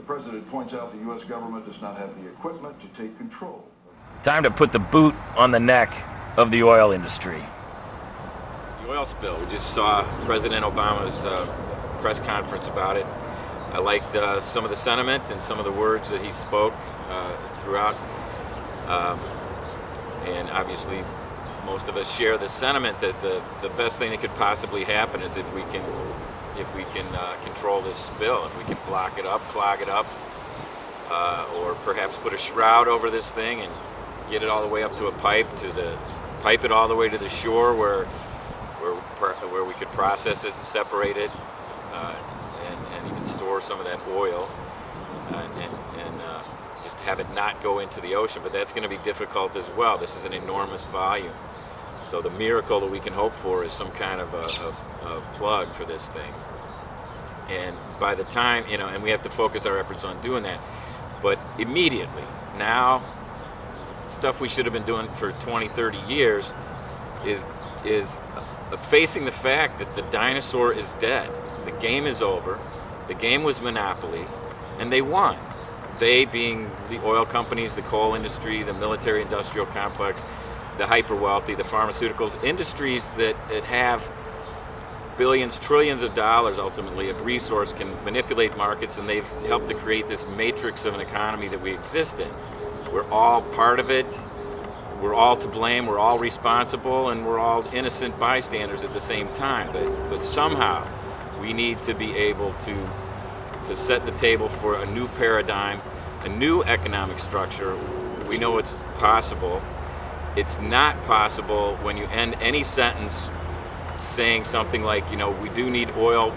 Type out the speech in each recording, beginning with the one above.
president points out the U.S. government does not have the equipment to take control. Time to put the boot on the neck of the oil industry. The oil spill, we just saw President Obama's press conference about it. I liked some of the sentiment and some of the words that he spoke throughout. And obviously, most of us share the sentiment that the best thing that could possibly happen is if we can control this spill, if we can block it up, clog it up, or perhaps put a shroud over this thing and get it all the way up to a pipe, pipe it all the way to the shore where we could process it and separate it, and even store some of that oil, and just have it not go into the ocean. But that's going to be difficult as well. This is an enormous volume. So the miracle that we can hope for is some kind of a plug for this thing. And by the time, and we have to focus our efforts on doing that. But immediately, now, stuff we should have been doing for 20, 30 years is facing the fact that the dinosaur is dead. The game is over. The game was monopoly, and they won. They being the oil companies, the coal industry, the military-industrial complex, the hyper-wealthy, the pharmaceuticals, industries that have billions, trillions of dollars ultimately of resource, can manipulate markets, and they've helped to create this matrix of an economy that we exist in. We're all part of it, we're all to blame, we're all responsible, and we're all innocent bystanders at the same time. But somehow we need to be able to set the table for a new paradigm, a new economic structure. We know it's possible. It's not possible when you end any sentence saying something like, we do need oil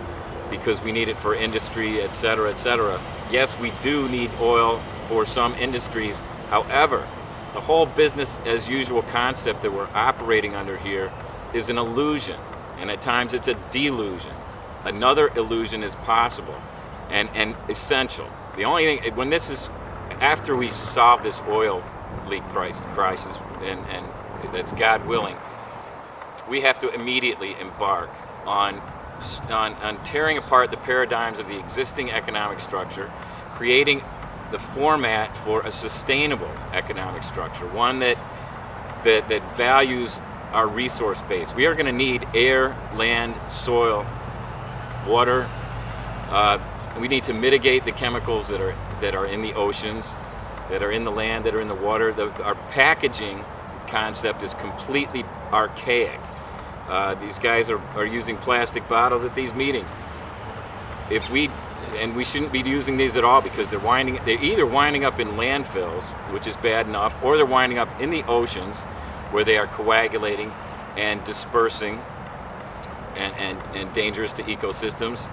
because we need it for industry, et cetera, et cetera. Yes, we do need oil for some industries. However, the whole business as usual concept that we're operating under here is an illusion, and at times it's a delusion. Another illusion is possible and essential. The only thing, when this is, after we solve this oil leak crisis, and that's God willing, we have to immediately embark on tearing apart the paradigms of the existing economic structure, creating the format for a sustainable economic structure, one that values our resource base. We are going to need air, land, soil, water. We need to mitigate the chemicals that are in the oceans, that are in the land, that are in the water. Our packaging concept is completely archaic. These guys are using plastic bottles at these meetings. And we shouldn't be using these at all, because they're either winding up in landfills, which is bad enough, or they're winding up in the oceans where they are coagulating and dispersing and dangerous to ecosystems.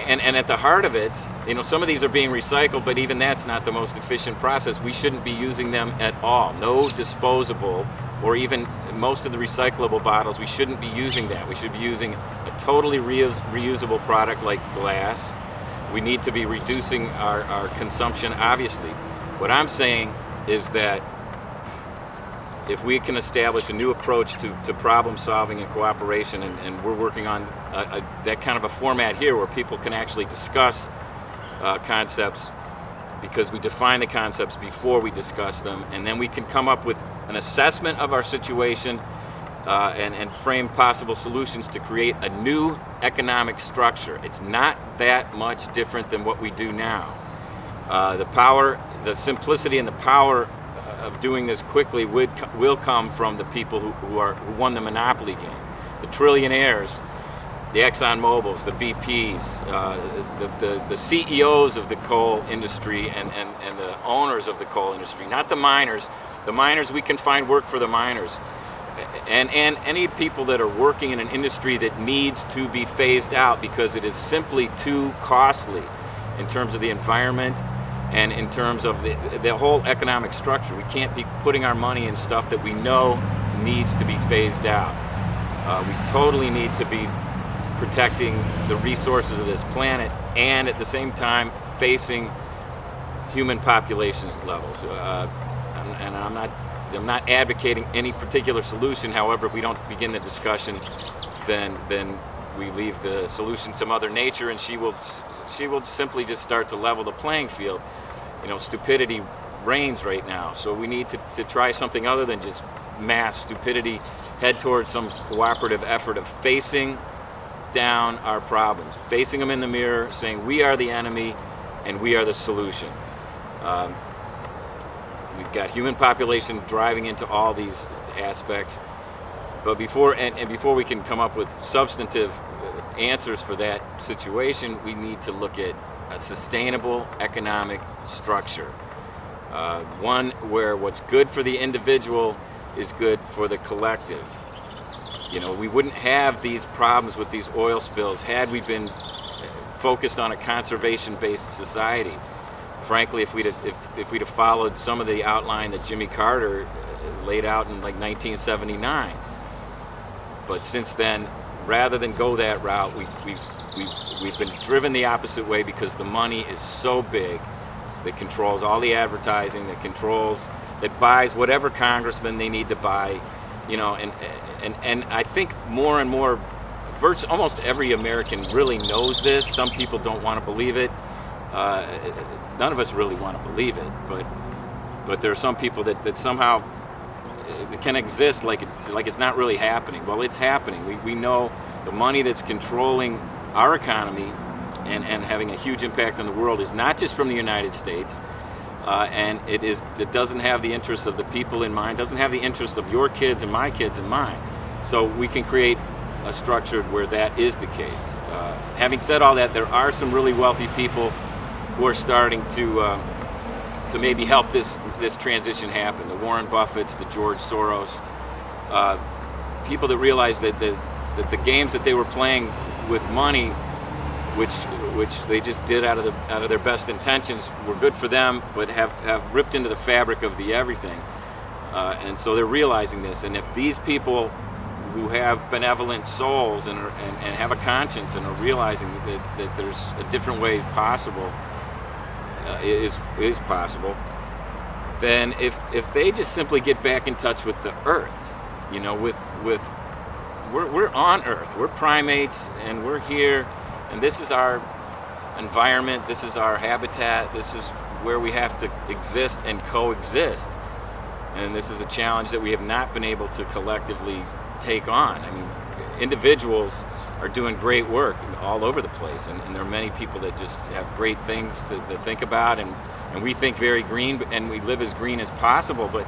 And at the heart of it, some of these are being recycled, but even that's not the most efficient process. We shouldn't be using them at all. No disposable, or even most of the recyclable bottles, we shouldn't be using that. We should be using a totally reusable product like glass. We need to be reducing our consumption, obviously. What I'm saying is that if we can establish a new approach to problem solving and cooperation, and we're working on that kind of a format here where people can actually discuss concepts, because we define the concepts before we discuss them, and then we can come up with an assessment of our situation and frame possible solutions to create a new economic structure. It's not that much different than what we do now. The simplicity and the power of doing this quickly will come from the people who won the monopoly game. The trillionaires, the Exxon Mobils, the BPs, the CEOs of the coal industry and the owners of the coal industry, not the miners. The miners, we can find work for the miners. And any people that are working in an industry that needs to be phased out because it is simply too costly in terms of the environment and in terms of the whole economic structure. We can't be putting our money in stuff that we know needs to be phased out. We totally need to be protecting the resources of this planet, and at the same time facing human population levels. And I'm not advocating any particular solution. However, if we don't begin the discussion, then we leave the solution to Mother Nature, and she will she will simply just start to level the playing field. Stupidity reigns right now, so we need to try something other than just mass stupidity, head towards some cooperative effort of facing down our problems, facing them in the mirror, saying we are the enemy and we are the solution. We've got human population driving into all these aspects, but before we can come up with substantive answers for that situation, we need to look at a sustainable economic structure, one where what's good for the individual is good for the collective. We wouldn't have these problems with these oil spills had we been focused on a conservation-based society. Frankly, if we'd have followed some of the outline that Jimmy Carter laid out in like 1979. But since then, rather than go that route, we've been driven the opposite way because the money is so big that controls all the advertising, that buys whatever congressman they need to buy, and I think more and more, almost every American really knows this. Some people don't want to believe it. None of us really want to believe it, but there are some people that somehow it can exist like it's not really happening. Well, it's happening. We know the money that's controlling our economy and having a huge impact on the world is not just from the United States, and it doesn't have the interests of the people in mind, doesn't have the interests of your kids and my kids in mind. So we can create a structure where that is the case. Having said all that, there are some really wealthy people who are starting to maybe help this transition happen. The Warren Buffetts, the George Soros, people that realize that the games that they were playing with money, which they just did out of their best intentions, were good for them, but have ripped into the fabric of the everything. And so they're realizing this. And if these people who have benevolent souls and have a conscience and are realizing that there's a different way possible, is possible, then if they just simply get back in touch with the earth, we're on Earth, we're primates, and we're here, and this is our environment, this is our habitat, this is where we have to exist and coexist, and this is a challenge that we have not been able to collectively take on. I mean, individuals are doing great work all over the place, and there are many people that just have great things to think about, and we think very green, and we live as green as possible, but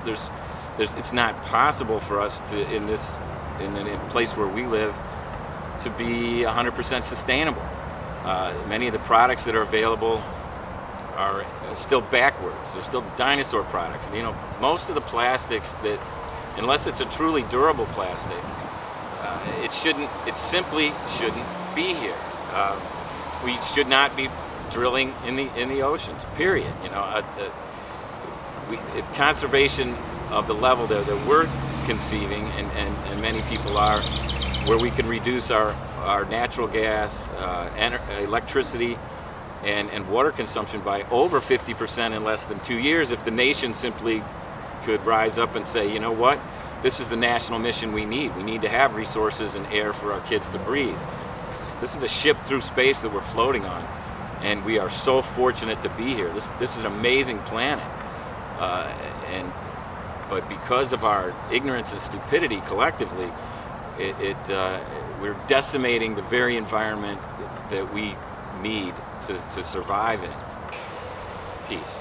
it's not possible for us to, in a place where we live, to be 100% sustainable. Many of the products that are available are still backwards. They're still dinosaur products. And, most of the plastics that, unless it's a truly durable plastic, it simply shouldn't be here. We should not be drilling in the oceans, period. Conservation of the level that we're conceiving, and many people are, where we can reduce our natural gas, electricity, and water consumption by over 50% in less than 2 years, if the nation simply could rise up and say, you know what, this is the national mission we need. We need to have resources and air for our kids to breathe. This is a ship through space that we're floating on, and we are so fortunate to be here. This is an amazing planet, but because of our ignorance and stupidity collectively, we're decimating the very environment that we need to survive in. Peace.